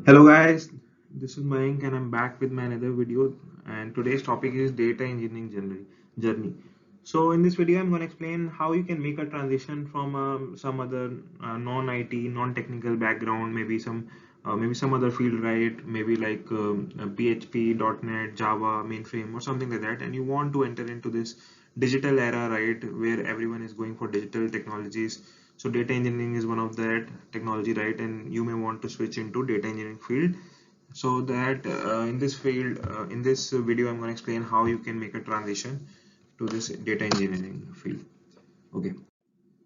Hello guys, this is Mayank and I'm back with my another video, and today's topic is data engineering journey. So in this video I'm going to explain how you can make a transition from some other non-IT, non-technical background, maybe some other field, right? Maybe like PHP, .NET, Java, mainframe or something like that, and you want to enter into this digital era, right, where everyone is going for digital technologies. So data engineering is one of that technology, right? And you may want to switch into data engineering field. So that in this field, in this video, I'm going to explain how you can make a transition to this data engineering field. Okay.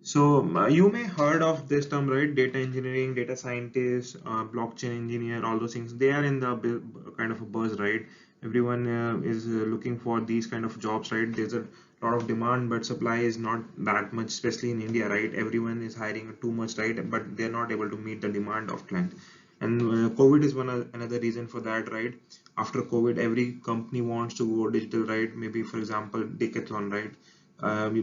So you may heard of this term, right? Data engineering, data scientist, blockchain engineer, all those things. They are in the kind of a buzz, right? Everyone is looking for these kind of jobs, right? There's a lot of demand, but supply is not that much, especially in India, right? Everyone is hiring too much, right? But they're not able to meet the demand of client. And COVID is another reason for that, right? After COVID, every company wants to go digital, right? Maybe for example, Decathlon, right?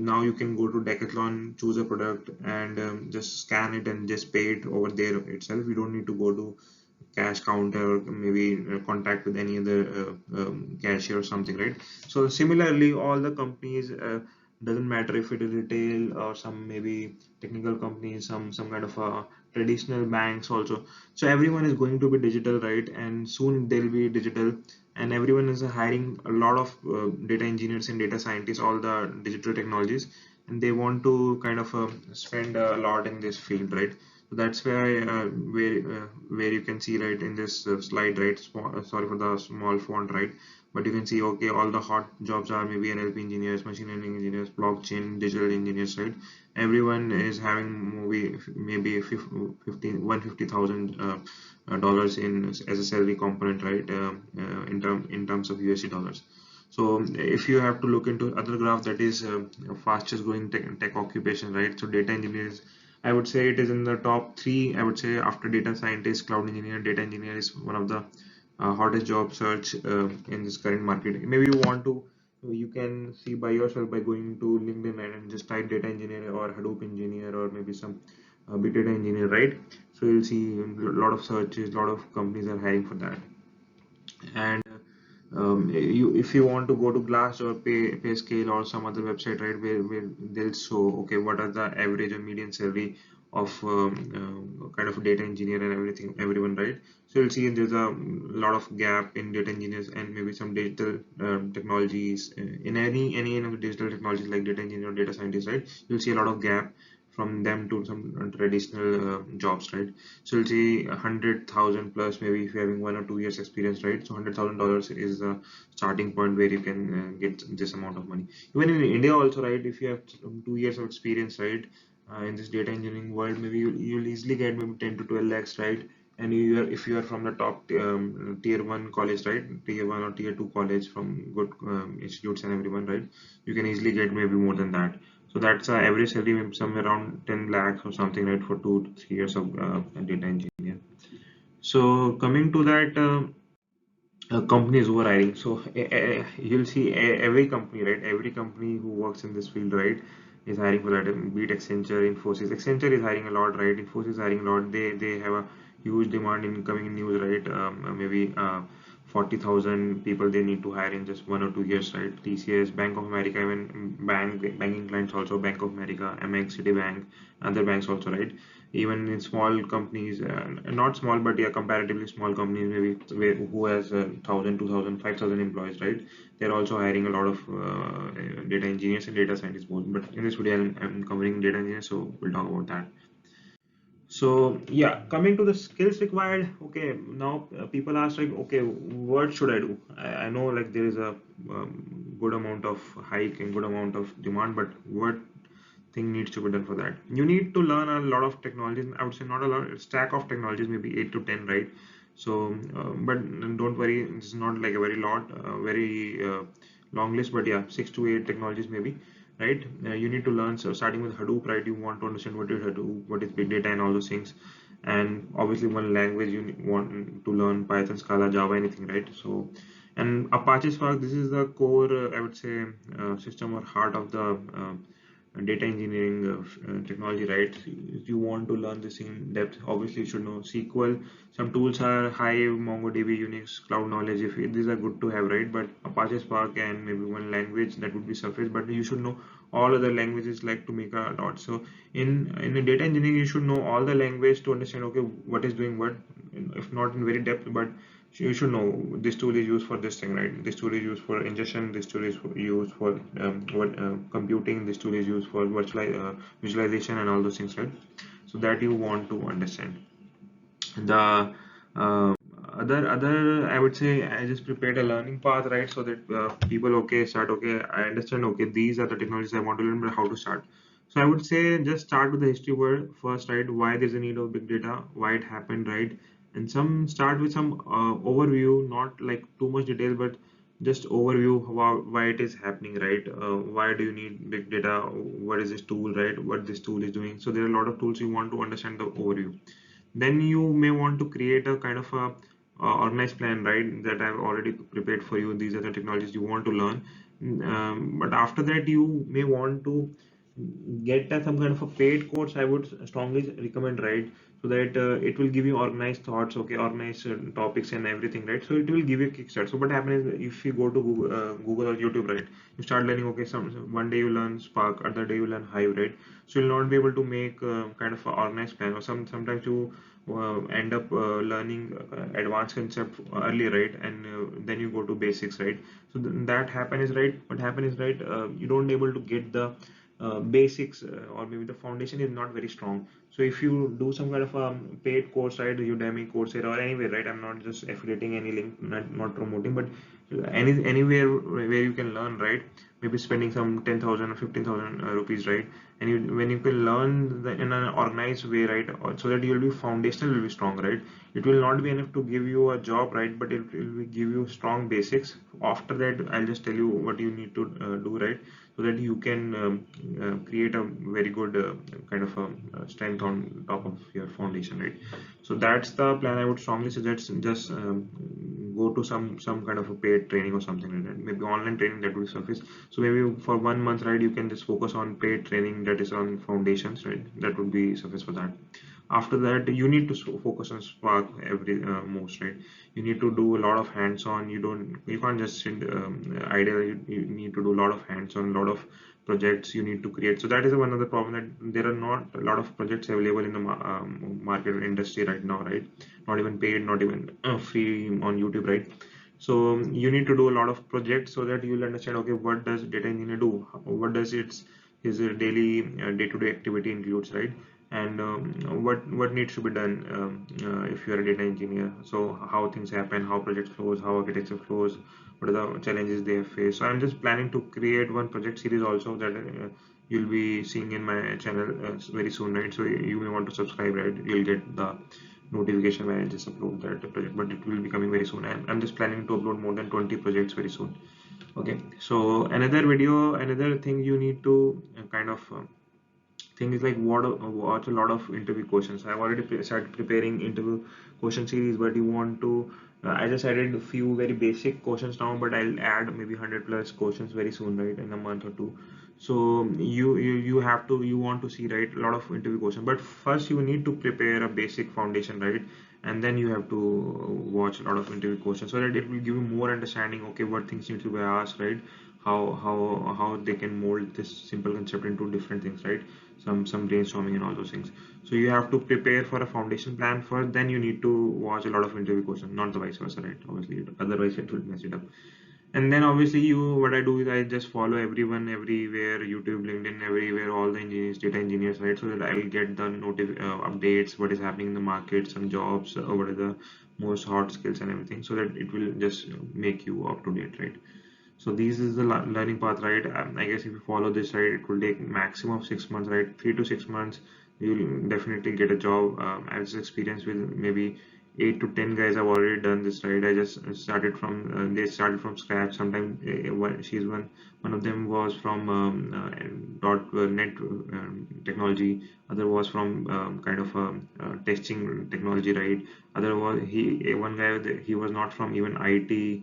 Now you can go to Decathlon, choose a product, and just scan it and just pay it over there itself. You don't need to go to cash counter or maybe contact with any other cashier or something, right? So similarly, all the companies, doesn't matter if it is retail or some maybe technical companies, some kind of traditional banks also. So everyone is going to be digital, right? And soon they'll be digital, and everyone is hiring a lot of data engineers and data scientists, all the digital technologies, and they want to kind of spend a lot in this field, right? So that's where you can see, right, in this slide, right? Sorry for the small font, right? But you can see, okay, all the hot jobs are maybe NLP engineers, machine learning engineers, blockchain, digital engineers, right? Everyone is having maybe 150,000 dollars in as a salary component, right? In terms of USD dollars. So if you have to look into other graph, that is fastest growing tech occupation, right? So data engineers, I would say it is in the top three. I would say after data scientist, cloud engineer, data engineer is one of the hottest job search in this current market. Maybe you want to, you can see by yourself by going to LinkedIn and just type data engineer or Hadoop engineer or maybe some big data engineer, right? So you'll see a lot of searches, a lot of companies are hiring for that. And if you want to go to Glass or Payscale or some other website, right, where they'll show, okay, what are the average or median salary of kind of data engineer and everyone, right? So you'll see there's a lot of gap in data engineers and maybe some digital technologies, in any of the digital technologies like data engineer or data scientist, right? You'll see a lot of gap from them to some traditional jobs, right? So you'll see 100,000 plus, maybe if you're having 1 or 2 years experience, right? So $100,000 is the starting point where you can get this amount of money. Even in India also, right? If you have 2 years of experience, right, in this data engineering world, maybe you'll easily get maybe 10 to 12 lakhs, right? And if you are from the top tier one college, right? Tier one or tier two college from good institutes and everyone, right? You can easily get maybe more than that. So that's average salary maybe somewhere around 10 lakhs or something, right, for 2 to 3 years of data engineer. So coming to that, companies who are hiring. So you'll see every company, right? Every company who works in this field, right, is hiring for that. Be it Accenture, Infosys. Accenture is hiring a lot, right? Infosys is hiring a lot. They have a huge demand in coming in news, right? Maybe 40,000 people they need to hire in just 1 or 2 years, right? TCS, Bank of America, even banking clients also, Bank of America, MX, Citibank, other banks also, right? Even in small companies, not small, but yeah, comparatively small companies, maybe who has 1,000, 2,000, 5,000 employees, right? They're also hiring a lot of data engineers and data scientists both. But in this video, I'm covering data engineers, so we'll talk about that. So yeah, coming to the skills required. Okay, now people ask like, okay, what should I do? I know like there is a good amount of hike and good amount of demand, but what thing needs to be done for that? You need to learn a lot of technologies. I would say not a lot, a stack of technologies, maybe 8 to 10, right? So, but don't worry, it's not like a very long list, but yeah, 6 to 8 technologies maybe, right? You need to learn. So starting with Hadoop, right? You want to understand what is Hadoop, what is big data, and all those things. And obviously, one language you want to learn: Python, Scala, Java, anything, right? So, and Apache Spark, this is the core, I would say, system or heart of the data engineering technology, right? You want to learn this in depth, obviously you should know SQL. Some tools are Hive, MongoDB, Unix, Cloud Knowledge. If these are good to have, right? But Apache Spark and maybe one language, that would be suffice. But you should know all other languages like to make a dot. So in a data engineering, you should know all the language to understand okay what is doing what, if not in very depth, but you should know this tool is used for this thing, right? This tool is used for ingestion, this tool is used for computing, this tool is used for visualization and all those things, right? So that you want to understand. The uh, other I would say I just prepared a learning path, right? So that people okay start, okay, I understand, okay, these are the technologies I want to learn, but how to start? So I would say just start with the history word first, right? Why there's a need of big data, why it happened, right? And some start with some overview, not like too much detail, but just overview why it is happening, right? Why do you need big data? What is this tool, right? What this tool is doing? So there are a lot of tools you want to understand the overview. Then you may want to create a kind of a organized plan, right? That I've already prepared for you. These are the technologies you want to learn. But after that, you may want to get some kind of a paid course. I would strongly recommend, right? So that it will give you organized thoughts, okay, organized topics and everything, right? So it will give you a kickstart. So what happens is if you go to Google or YouTube, right? You start learning, okay, one day you learn Spark, other day you learn Hive, right? So you'll not be able to make kind of an organized plan, or sometimes you end up learning advanced concept early, right? And then you go to basics, right? So that happen is right. What happen is right, you don't able to get the basics, or maybe the foundation is not very strong. So if you do some kind of a paid course, right, Udemy, Coursera, or anywhere, right? I'm not just affiliating any link, not promoting, but anywhere where you can learn, right? Maybe spending some 10,000 or 15,000 rupees, right? And when you can learn in an organized way, right, so that you'll be foundational will be strong, right? It will not be enough to give you a job, right, but it will give you strong basics. After that, I'll just tell you what you need to do, right, so that you can create a very good kind of strength on top of your foundation, right? So that's the plan. I would strongly suggest just go to some kind of a paid training or something like that, maybe online training, that will suffice. So maybe for 1 month, right, you can just focus on paid training that is on foundations, right? That would be suffice for that. After that, you need to focus on Spark every most, right? You need to do a lot of hands-on. You can't just sit idle. You need to do a lot of hands-on, a lot of projects you need to create. So that is one of the problem, that there are not a lot of projects available in the market industry right now, right? Not even paid, not even free on YouTube, right? So you need to do a lot of projects so that you'll understand, okay, what does data engineer do? What does his daily day-to-day activity includes, right? And what needs to be done if you are a data engineer. So how things happen, how projects flows, how architecture flows, what are the challenges they have faced. So I'm just planning to create one project series also that you'll be seeing in my channel very soon, right? So you may want to subscribe, right? You'll get the notification when I just upload that project, but it will be coming very soon. I'm just planning to upload more than 20 projects very soon. Okay, so another thing you need to kind of thing is like watch a lot of interview questions. I've already started preparing interview question series, but you want to I just added a few very basic questions now, but I'll add maybe 100 plus questions very soon, right, in a month or two. So you have to, you want to see, right, a lot of interview questions, but first you need to prepare a basic foundation, right? And then you have to watch a lot of interview questions so that it will give you more understanding, okay, what things need to be asked, right? How they can mold this simple concept into different things, right? Some brainstorming and all those things. So you have to prepare for a foundation plan first, then you need to watch a lot of interview questions, not the vice versa, right? Obviously, otherwise it will mess it up. And then obviously what I do is I just follow everyone everywhere, YouTube, LinkedIn, everywhere, all the engineers, data engineers, right? So that I'll get the updates, what is happening in the market, some jobs, what are the most hot skills and everything, so that it will just make you up to date, right? So this is the learning path, right? I guess if you follow this, right, it will take maximum of 6 months, right? 3 to 6 months, you'll definitely get a job. I have experience with maybe 8 to 10 guys have already done this, right? I just started from they started from scratch. Sometimes she's one of them was from .NET technology. Other was from kind of testing technology, right? Other was one guy, he was not from even IT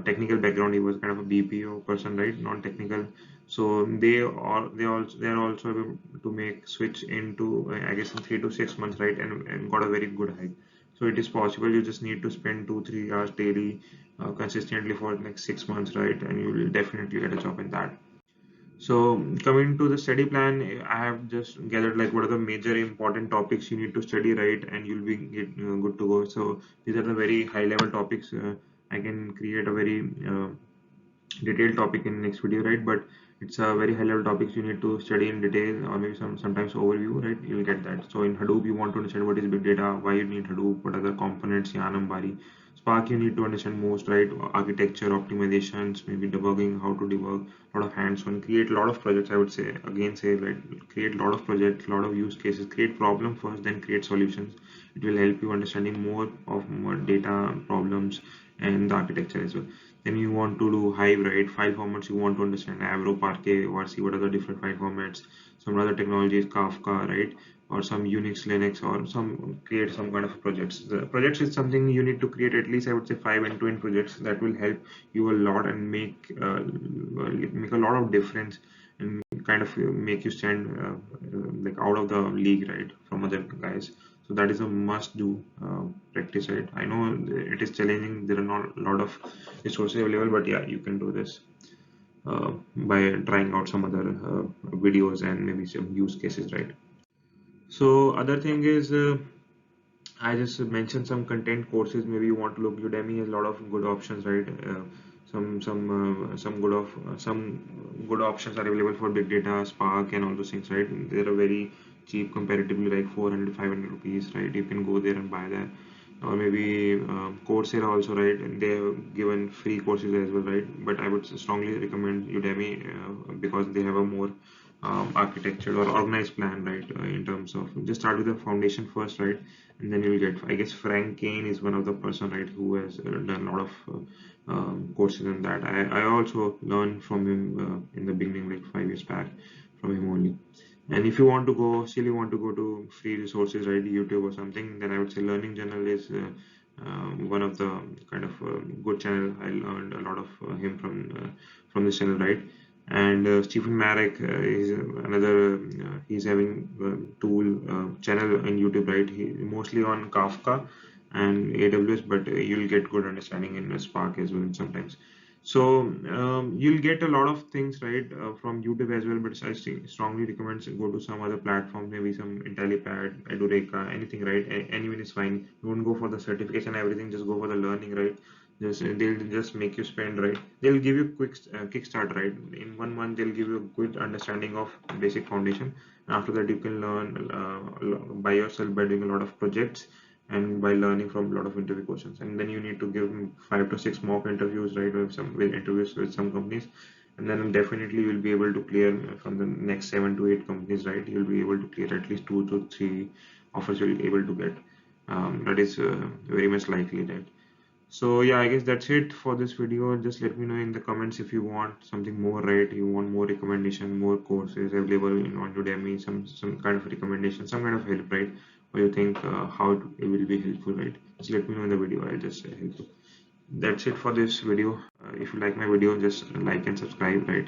technical background. He was kind of a BPO person, right? Non-technical. So they are also able to make switch into I guess in 3 to 6 months, right, and got a very good hike. So it is possible. You just need to spend 2 3 hours daily consistently for the next 6 months, right, and you will definitely get a job in that. So coming to the study plan, I have just gathered like what are the major important topics you need to study, right, and you'll be good to go. So these are the very high level topics. I can create a very detailed topic in next video, right? But it's a very high level topics you need to study in detail, or maybe sometimes overview, right? You'll get that. So in Hadoop, you want to understand what is big data, why you need Hadoop, what are the components, Yanam, Bari. Spark, you need to understand most, right? Architecture, optimizations, maybe debugging, how to debug, a lot of hands-on, create a lot of projects. I would say again, say like create a lot of projects, a lot of use cases, create problem first, then create solutions. It will help you understanding more data problems and the architecture as well. Then you want to do Hive, right? File formats, you want to understand Avro, Parquet, or see what are the different file formats. Some other technologies, Kafka, right? Or some Unix, Linux, or some create some kind of projects. The projects is something you need to create at least I would say 5 end-to-end projects that will help you a lot and make a lot of difference and kind of make you stand like out of the league, right, from other guys. So that is a must do practice, right? I know it is challenging, there are not a lot of resources available, but yeah, you can do this by trying out some other videos and maybe some use cases, right? So other thing is I just mentioned some content courses. Maybe you want to look. Udemy has a lot of good options, right? Some good options are available for big data, Spark, and all those things, right? They are very cheap comparatively, like 400 500 rupees, right? You can go there and buy that. Or maybe Coursera also, right? And they have given free courses as well, right? But I would strongly recommend Udemy because they have a more architectured or organized plan, right? In terms of just start with the foundation first, right? And then you'll get, I guess Frank Kane is one of the person, right, who has done a lot of courses in that. I also learned from him in the beginning, like 5 years back, from him only. And if you want to go, still you want to go to free resources, right, YouTube or something, then I would say Learning Journal is one of the kind of good channel. I learned a lot of him from this channel, right? And Stephen Marek is another. He's having tool channel on YouTube, right? He mostly on Kafka and AWS, but you'll get good understanding in Spark as well sometimes. So you'll get a lot of things, right, from YouTube as well, but I strongly recommend go to some other platform, maybe some IntelliPad, Edureka, anything, right? Anyone is fine. Don't go for the certification, everything. Just go for the learning, right? Just they'll just make you spend, right? They'll give you quick kickstart, right? In 1 month, they'll give you a good understanding of basic foundation. After that, you can learn by yourself by doing a lot of projects and by learning from a lot of interview questions. And then you need to give 5 to 6 mock interviews, right, with interviews with some companies, and then definitely you'll be able to clear from the next 7 to 8 companies, right? You'll be able to clear at least 2 to 3 offers you'll be able to get. That is very much likely, right? So yeah, I guess that's it for this video. Just let me know in the comments if you want something more, right? You want more recommendation, more courses available in on Udemy, some kind of recommendation, some kind of help, right? Or you think how it will be helpful, right? Just let me know in the video. I'll just help you. That's it for this video. If you like my video, just like and subscribe, right?